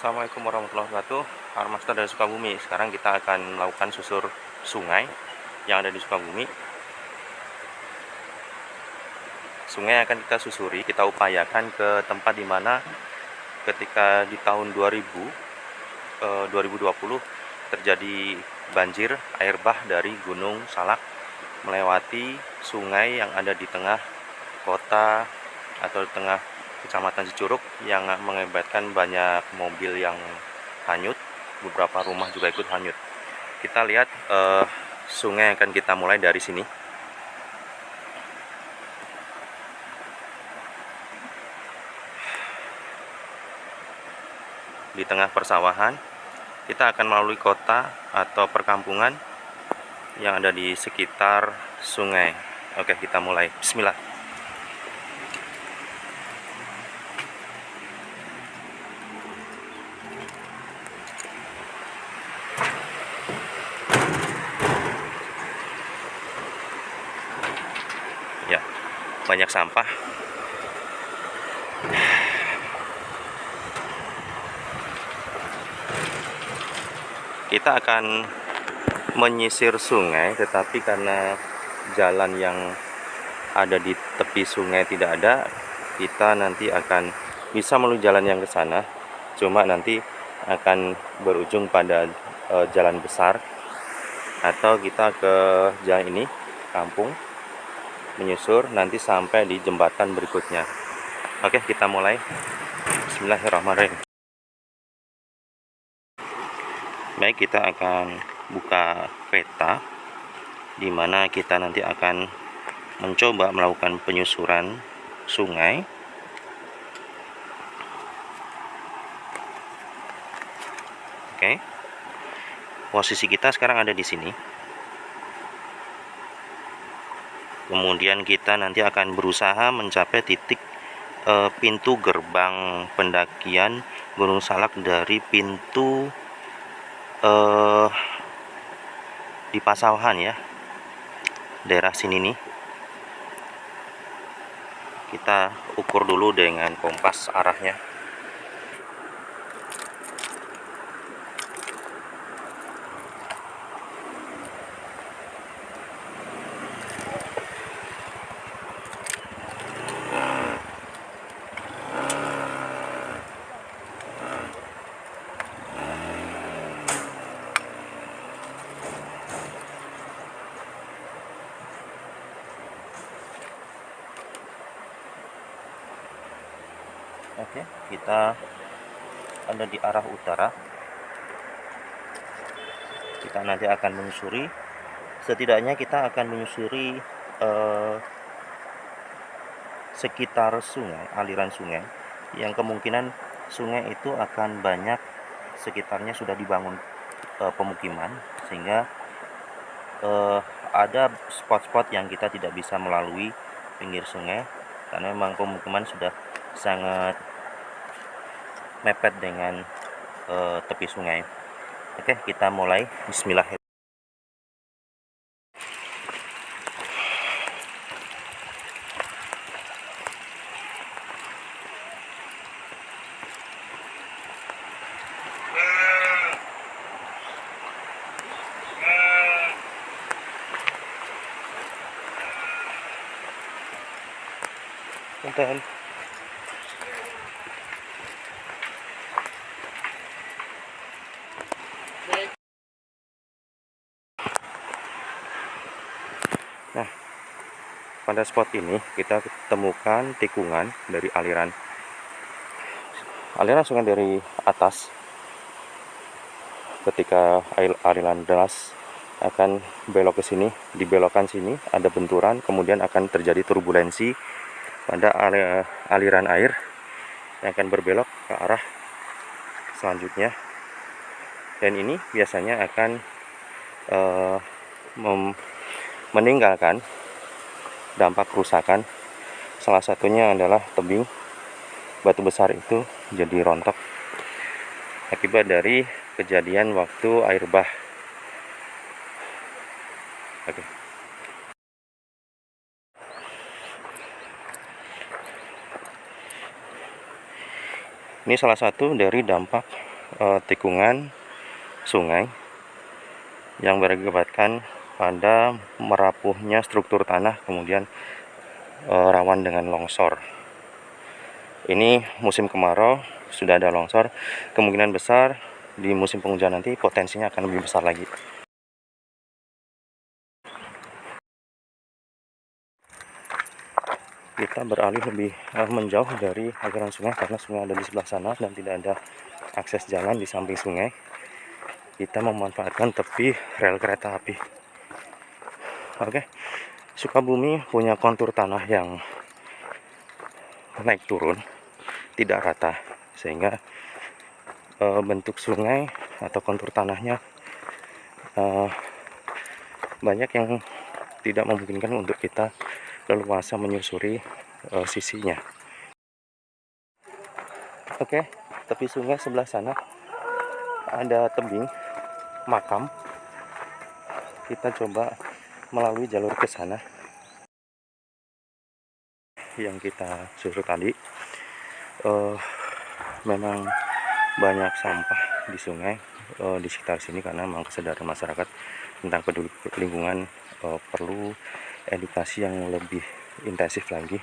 Assalamualaikum warahmatullahi wabarakatuh. Armaster dari Sukabumi. Sekarang kita akan melakukan susur sungai yang ada di Sukabumi. Sungai yang akan kita susuri, kita upayakan ke tempat di mana ketika di tahun 2020 terjadi banjir air bah dari Gunung Salak melewati sungai yang ada di tengah kota atau di tengah Kecamatan Cicurug yang mengakibatkan banyak mobil yang hanyut, beberapa rumah juga ikut hanyut. Kita lihat sungai yang akan kita mulai dari sini. Di tengah persawahan, kita akan melalui kota atau perkampungan yang ada di sekitar sungai. Oke, kita mulai. Bismillah. Ya, banyak sampah. Kita akan menyisir sungai, tetapi karena jalan yang ada di tepi sungai tidak ada, kita nanti akan bisa melalui jalan yang ke sana. Cuma nanti akan berujung pada jalan besar, atau kita ke jalan ini, kampung, menyusur nanti sampai di jembatan berikutnya. Oke, kita mulai. Bismillahirrahmanirrahim. Baik, kita akan buka peta di mana kita nanti akan mencoba melakukan penyusuran sungai. Oke. Posisi kita sekarang ada di sini. Kemudian kita nanti akan berusaha mencapai titik pintu gerbang pendakian Gunung Salak dari pintu di Pasawahan ya, daerah sini nih. Kita ukur dulu dengan kompas arahnya. Oke, kita ada di arah utara. Kita nanti akan menyusuri, setidaknya kita akan menyusuri sekitar sungai, aliran sungai, yang kemungkinan sungai itu akan banyak sekitarnya sudah dibangun pemukiman, sehingga ada spot-spot yang kita tidak bisa melalui pinggir sungai karena memang pemukiman sudah sangat mepet dengan tepi sungai. Oke, kita mulai. Bismillahirrahmanirrahim. Punten. Nah, pada spot ini kita temukan tikungan dari aliran sungai dari atas. Ketika aliran deras akan belok ke sini, di belokan sini ada benturan, kemudian akan terjadi turbulensi pada aliran air yang akan berbelok ke arah selanjutnya. Dan ini biasanya akan meninggalkan dampak kerusakan. Salah satunya adalah tebing, batu besar itu jadi rontok akibat dari kejadian waktu air bah. Oke. Ini salah satu dari dampak tikungan sungai yang berakibatkan pada merapuhnya struktur tanah, kemudian rawan dengan longsor. Ini musim kemarau sudah ada longsor, kemungkinan besar di musim penghujan nanti potensinya akan lebih besar lagi. Kita beralih lebih menjauh dari aliran sungai karena sungai ada di sebelah sana dan tidak ada akses jalan di samping sungai. Kita memanfaatkan tepi rel kereta api. Oke, Sukabumi punya kontur tanah yang naik turun, tidak rata, sehingga bentuk sungai atau kontur tanahnya banyak yang tidak memungkinkan untuk kita leluasa menyusuri sisinya. Oke, tepi sungai sebelah sana ada tebing makam. Kita coba melalui jalur ke sana yang kita susur tadi. Memang banyak sampah di sungai di sekitar sini karena memang kesadaran masyarakat tentang peduli lingkungan perlu edukasi yang lebih intensif lagi.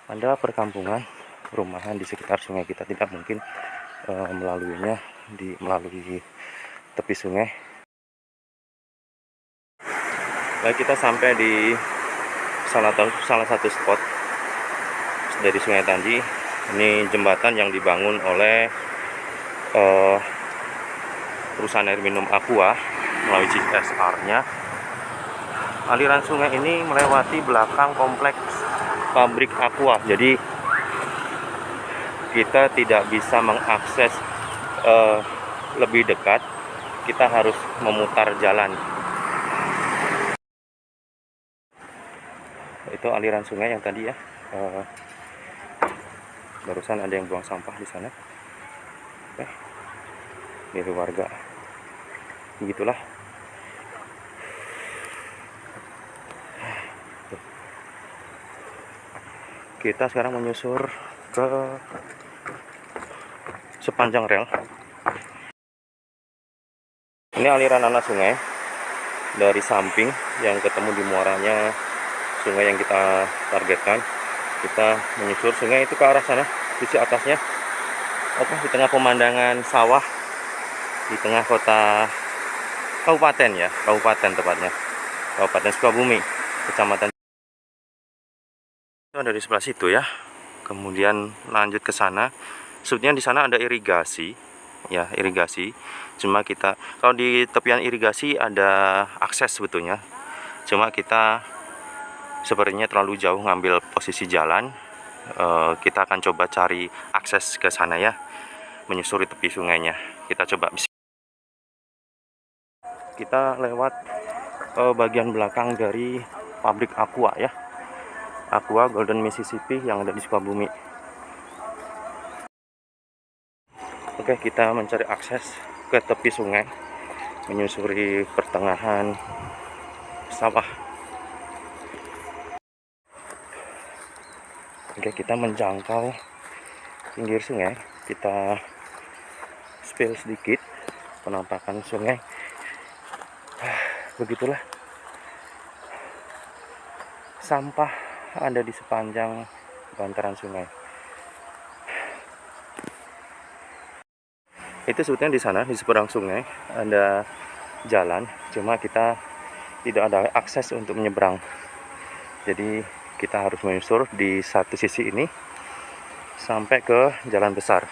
Ada perkampungan, perumahan di sekitar sungai, kita tidak mungkin melaluinya melalui tepi sungai. Baik, kita sampai di salah satu spot dari sungai tadi. Ini jembatan yang dibangun oleh perusahaan air minum Aqua melalui CSR-nya. Aliran sungai ini melewati belakang kompleks pabrik Aqua, jadi kita tidak bisa mengakses lebih dekat, kita harus memutar jalan. Itu aliran sungai yang tadi ya, barusan ada yang buang sampah di sana. Dari warga, begitulah. Kita sekarang menyusur ke sepanjang rel. Ini aliran anak sungai dari samping yang ketemu di muaranya sungai yang kita targetkan. Kita menyusur sungai itu ke arah sana, sisi atasnya. Oke, di tengah pemandangan sawah, di tengah kota kabupaten ya, kabupaten tepatnya, Kabupaten Sukabumi, kecamatan. Itu dari sebelah situ ya. Kemudian lanjut ke sana. Sebetulnya di sana ada irigasi, ya, irigasi. Cuma kita, kalau di tepian irigasi ada akses sebetulnya. Cuma kita sepertinya terlalu jauh ngambil posisi jalan. Kita akan coba cari akses ke sana ya, menyusuri tepi sungainya. Kita coba. Kita lewat bagian belakang dari pabrik Aqua ya, Aqua Golden Mississippi yang ada di Sukabumi. Oke, kita mencari akses ke tepi sungai, menyusuri pertengahan sawah. Oke, kita menjangkau pinggir sungai. Kita spill sedikit penampakan sungai. Begitulah, sampah ada di sepanjang bantaran sungai. Itu sebetulnya di sana, di seberang sungai ada jalan, cuma kita tidak ada akses untuk menyeberang. Jadi kita harus menyusur di satu sisi ini sampai ke jalan besar.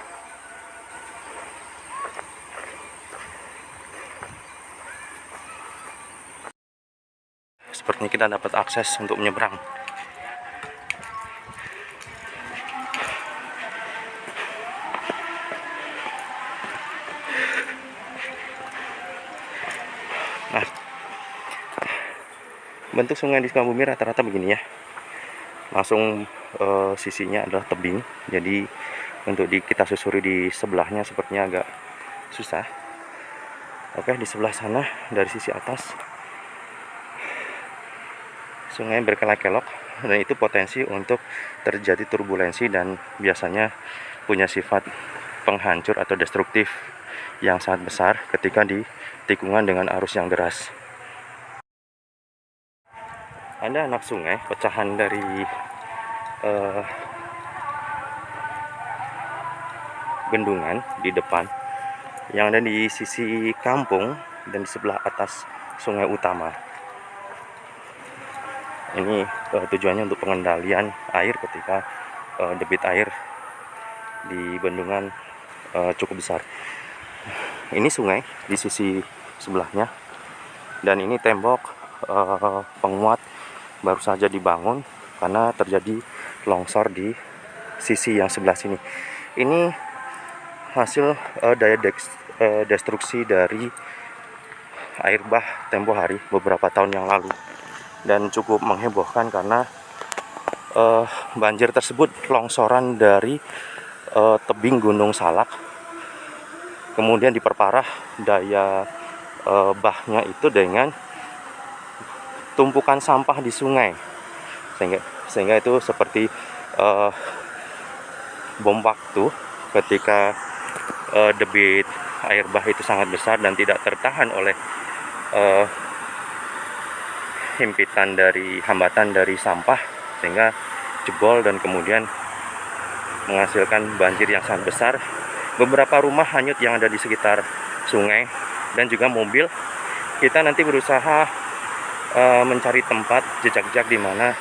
Sepertinya kita dapat akses untuk menyeberang. Nah, bentuk sungai di Sukabumi rata-rata begini ya. Langsung sisinya adalah tebing. Jadi untuk kita susuri di sebelahnya sepertinya agak susah. Oke, di sebelah sana dari sisi atas sungai berkelok-kelok dan itu potensi untuk terjadi turbulensi dan biasanya punya sifat penghancur atau destruktif yang sangat besar ketika di tikungan dengan arus yang deras. Ada anak sungai pecahan dari bendungan di depan yang ada di sisi kampung dan di sebelah atas sungai utama. Ini tujuannya untuk pengendalian air ketika debit air di bendungan cukup besar. Ini sungai di sisi sebelahnya, dan ini tembok penguat baru saja dibangun karena terjadi longsor di sisi yang sebelah sini. Ini hasil daya destruksi dari air bah tempo hari beberapa tahun yang lalu, dan cukup menghebohkan karena banjir tersebut longsoran dari tebing Gunung Salak, kemudian diperparah daya bahnya itu dengan tumpukan sampah di sungai, sehingga itu seperti bom waktu ketika debit air bah itu sangat besar dan tidak tertahan oleh hambatan dari sampah, sehingga jebol dan kemudian menghasilkan banjir yang sangat besar. Beberapa rumah hanyut yang ada di sekitar sungai dan juga mobil. Kita nanti berusaha mencari tempat jejak-jejak di mana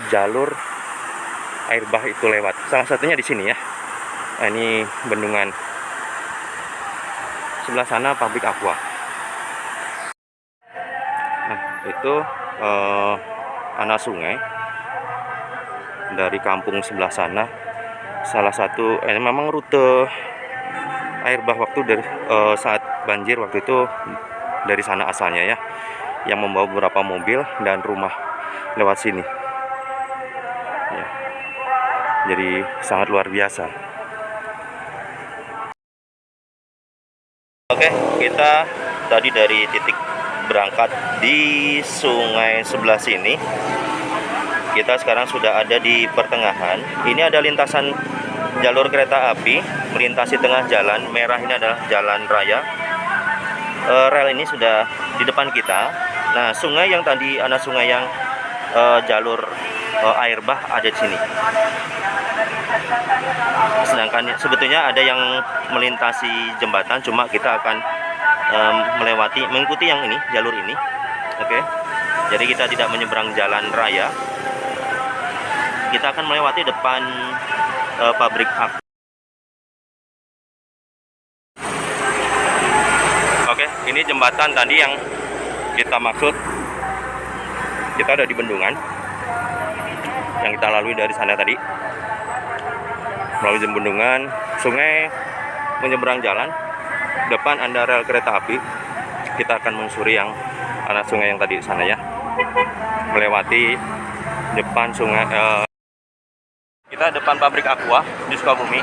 jalur air bah itu lewat. Salah satunya di sini ya. Nah, ini bendungan. Sebelah sana pabrik aqua. Nah, itu anak sungai dari kampung sebelah sana. Salah satu memang rute air bah waktu dari saat banjir waktu itu dari sana asalnya ya, yang membawa beberapa mobil dan rumah lewat sini ya. Jadi sangat luar biasa. Oke, kita tadi dari titik berangkat di sungai sebelah sini, kita sekarang sudah ada di pertengahan. Ini ada lintasan jalur kereta api melintasi tengah jalan. Merah ini adalah jalan raya. Rel ini sudah di depan kita. Nah, sungai yang tadi, anak sungai yang jalur air bah ada di sini. Sedangkan sebetulnya ada yang melintasi jembatan, cuma kita akan mengikuti yang ini, jalur ini. Oke. Jadi kita tidak menyeberang jalan raya. Kita akan melewati depan pabrik aqua. Oke, ini jembatan tadi yang kita maksud. Kita ada di bendungan yang kita lalui dari sana tadi. Melalui bendungan, sungai, menyeberang jalan. Depan ada rel kereta api. Kita akan menyusuri yang anak sungai yang tadi di sana ya. Melewati depan sungai. Kita depan pabrik aqua di Sukabumi.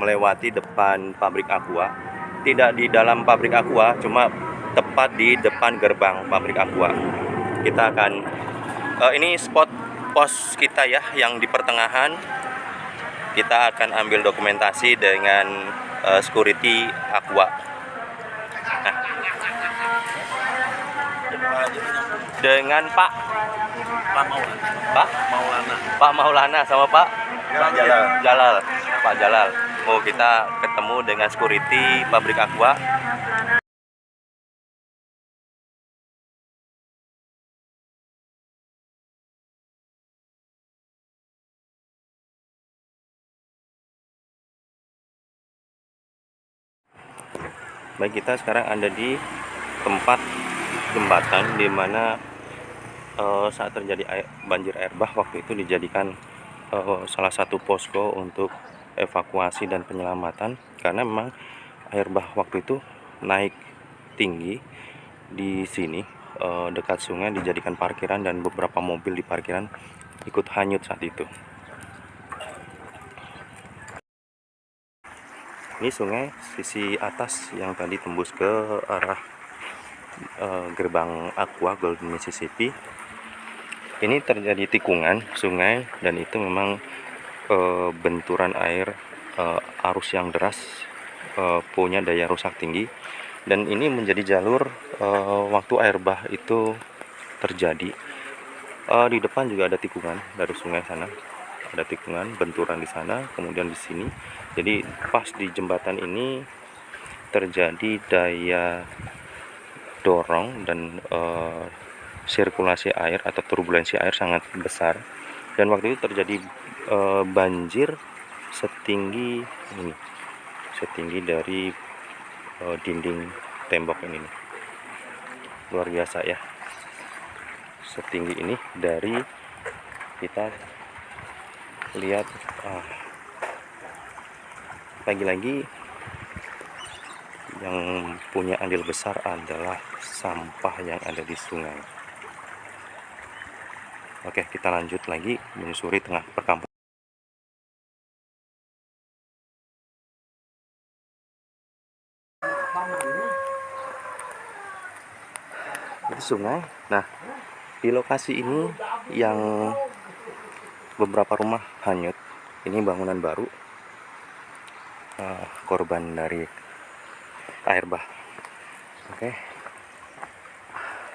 Melewati depan pabrik aqua. Tidak di dalam pabrik aqua, cuma tepat di depan gerbang pabrik aqua. Kita akan ini spot pos kita ya, yang di pertengahan. Kita akan ambil dokumentasi dengan security aqua. Nah, dengan Pak Maulana sama Pak Jalal. Pak Jalal. Mau kita ketemu dengan security pabrik aqua. Baik, kita sekarang ada di tempat jembatan di mana saat terjadi banjir air bah waktu itu dijadikan salah satu posko untuk evakuasi dan penyelamatan, karena memang air bah waktu itu naik tinggi di sini dekat sungai, dijadikan parkiran dan beberapa mobil di parkiran ikut hanyut saat itu. Ini sungai sisi atas yang tadi tembus ke arah gerbang aqua Golden Mississippi. Ini terjadi tikungan sungai dan itu memang benturan air, arus yang deras, punya daya rusak tinggi, dan ini menjadi jalur waktu air bah itu terjadi. Di depan juga ada tikungan dari sungai sana, ada tikungan benturan di sana, kemudian di sini. Jadi pas di jembatan ini terjadi daya dorong dan sirkulasi air atau turbulensi air sangat besar, dan waktu itu terjadi banjir setinggi ini, setinggi dari dinding tembok ini nih. Luar biasa ya, setinggi ini. Dari kita lihat, lagi-lagi yang punya andil besar adalah sampah yang ada di sungai. Oke, kita lanjut lagi menyusuri tengah perkampungan. Itu sungai. Nah, di lokasi ini yang beberapa rumah hanyut, ini bangunan baru, korban dari air bah. Oke,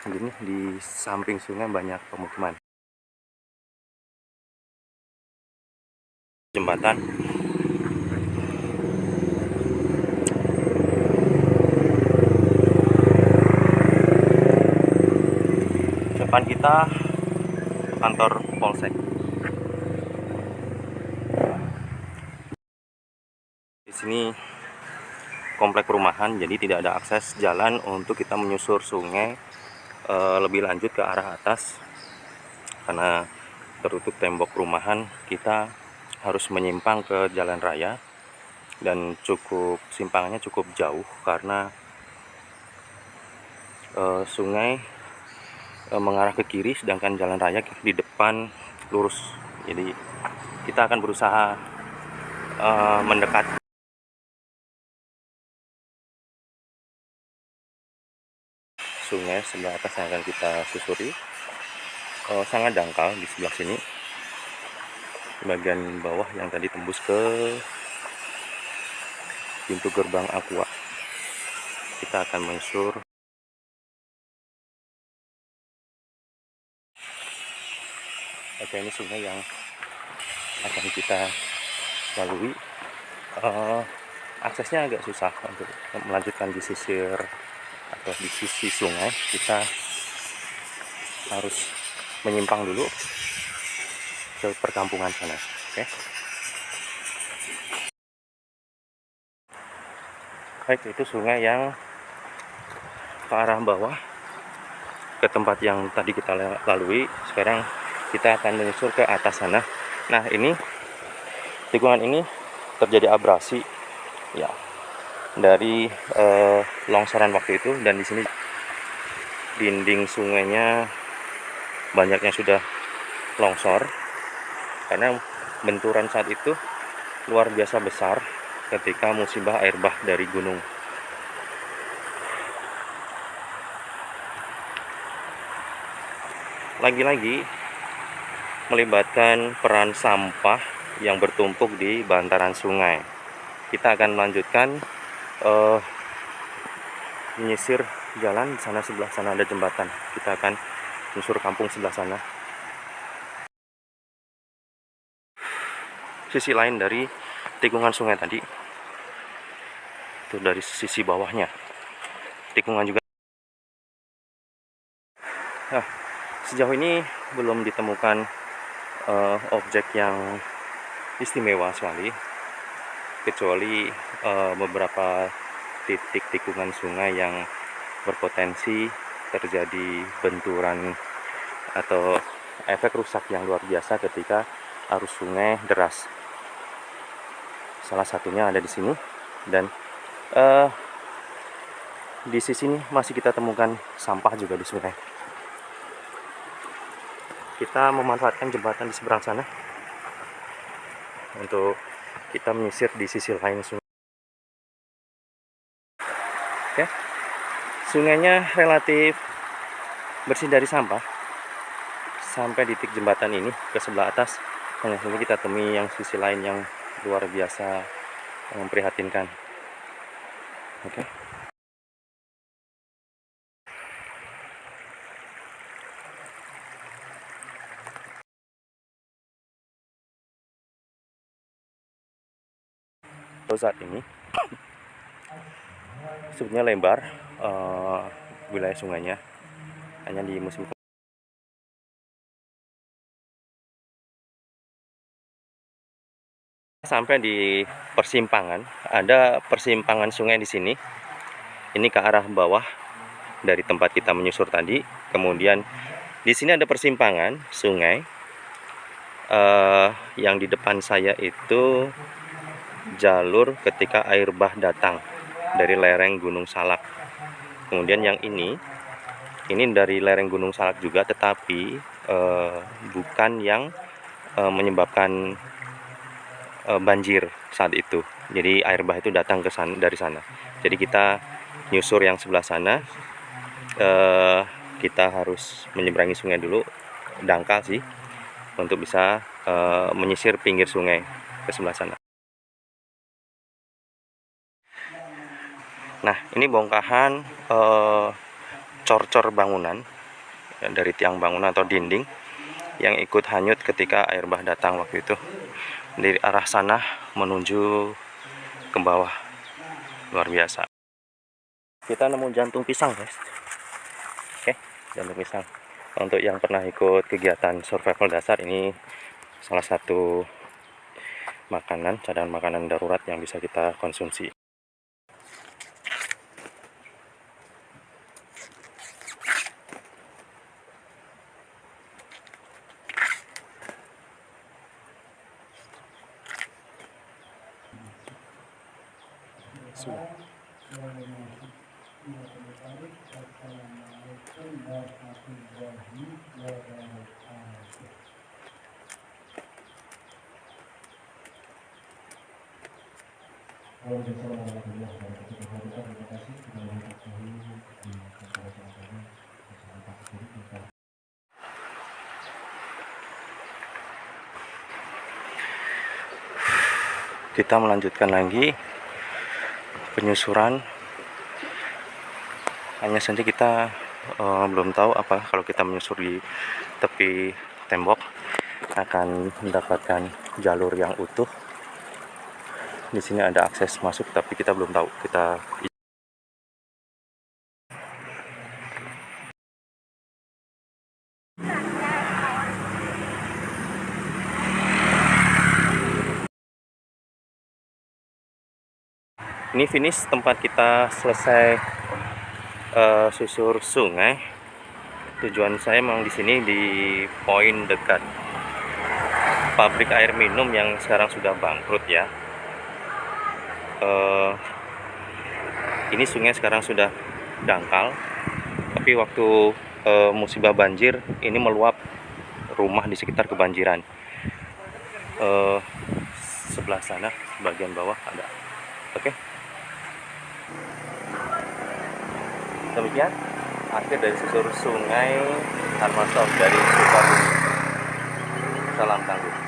gini di samping sungai banyak pemukiman. Jembatan. Depan kita kantor polsek. Di sini komplek perumahan, jadi tidak ada akses jalan untuk kita menyusur sungai lebih lanjut ke arah atas, karena tertutup tembok perumahan. Kita harus menyimpang ke jalan raya, dan simpangannya cukup jauh karena sungai mengarah ke kiri, sedangkan jalan raya di depan lurus. Jadi kita akan berusaha mendekat. Sungai sebelah atas yang akan kita susuri sangat dangkal di sebelah sini. Bagian bawah yang tadi tembus ke pintu gerbang Aqua, kita akan menyusur. Oke, ini sungai yang akan kita lalui. Aksesnya agak susah untuk melanjutkan di sisir atau di sisi sungai. Kita harus menyimpang dulu ke perkampungan sana. Oke. Baik, itu sungai yang ke arah bawah, ke tempat yang tadi kita lalui. Sekarang kita akan menyusur ke atas sana. Nah, ini tikungan ini terjadi abrasi ya dari longsoran waktu itu, dan di sini dinding sungainya banyaknya sudah longsor karena benturan saat itu luar biasa besar ketika musibah air bah dari gunung. Lagi-lagi melibatkan peran sampah yang bertumpuk di bantaran sungai. Kita akan melanjutkan menyisir jalan. Di sana, sebelah sana ada jembatan. Kita akan menyusur kampung sebelah sana. Sisi lain dari tikungan sungai tadi, itu dari sisi bawahnya tikungan juga. Nah, sejauh ini belum ditemukan objek yang istimewa sekali, kecuali beberapa titik tikungan sungai yang berpotensi terjadi benturan atau efek rusak yang luar biasa ketika arus sungai deras. Salah satunya ada di sini, dan di sisi ini masih kita temukan sampah juga di sungai. Kita memanfaatkan jembatan di seberang sana untuk kita menyisir di sisi lain sungai. Oke, sungainya relatif bersih dari sampah sampai di titik jembatan ini ke sebelah atas. Hanya saja kita temui yang sisi lain yang luar biasa memprihatinkan. Oke. Saat ini sebetulnya lebar wilayah sungainya, hanya di musim sampai di persimpangan. Ada persimpangan sungai di sini. Ini ke arah bawah dari tempat kita menyusur tadi. Kemudian di sini ada persimpangan sungai. Yang di depan saya itu jalur ketika air bah datang dari lereng Gunung Salak. Kemudian yang ini dari lereng Gunung Salak juga, tetapi bukan yang menyebabkan banjir saat itu. Jadi air bah itu datang ke sana, dari sana. Jadi kita nyusur yang sebelah sana, kita harus menyeberangi sungai dulu, dangkal sih, untuk bisa menyisir pinggir sungai ke sebelah sana. Nah, ini bongkahan cor-cor bangunan dari tiang bangunan atau dinding yang ikut hanyut ketika air bah datang waktu itu. Dari arah sana menuju ke bawah. Luar biasa. Kita nemu jantung pisang, guys. Oke, jantung pisang. Untuk yang pernah ikut kegiatan survival dasar, ini salah satu makanan, cadangan makanan darurat yang bisa kita konsumsi. Kita melanjutkan lagi penyusuran. Hanya saja kita belum tahu apa kalau kita menyusur di tepi tembok akan mendapatkan jalur yang utuh. Di sini ada akses masuk, tapi kita belum tahu. Ini finish tempat kita selesai susur sungai. Tujuan saya memang di sini di poin dekat pabrik air minum yang sekarang sudah bangkrut ya. Ini sungai sekarang sudah dangkal, tapi waktu musibah banjir ini meluap rumah di sekitar kebanjiran. Sebelah sana bagian bawah ada. Oke. Demikian akhir dari susur sungai Harmasov dari Sukabumi. Salam tangguh.